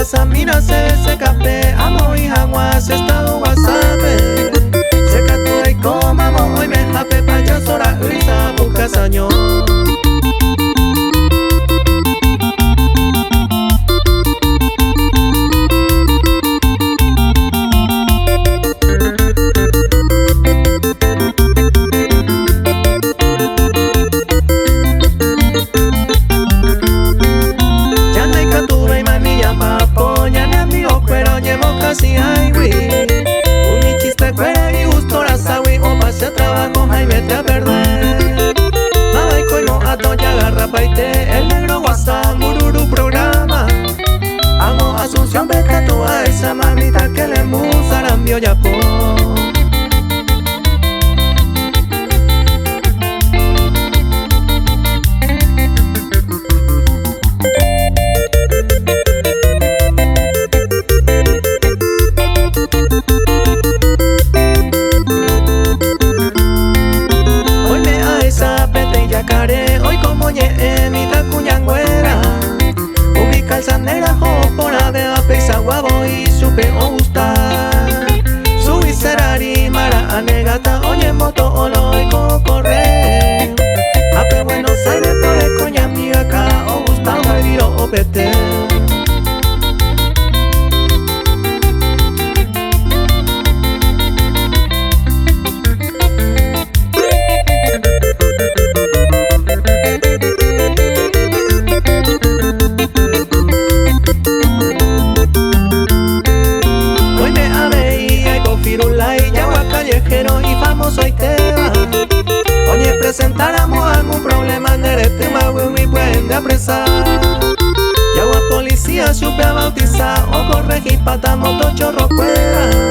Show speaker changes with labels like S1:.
S1: pasa, mira se café, amo y jaguas, estado WhatsApp. Se catua y comamos hoy me jape, payasora, uisa, buscas año. Si hay un chiste fuera y justo la sawi o pase trabajo y vete a perder. Nada y coimo a doña agarra paite el negro WhatsApp mururu programa. Amo Asunción beca tú a esa mamita que le musaran vio ya po. Hoy como ñe mi tacuñangüera ubica el sanera por de a pesa guabo y supe o gustar su viserari mara anegata oye moto olo y corre ape Buenos Aires por el coña mi acá o gustaba viro o pete. Y famoso y te va. Oye, presentáramos algún problema en el tema, y pueden de apresar. Y agua policía supe a bautizar o corregir pata moto chorro fuera.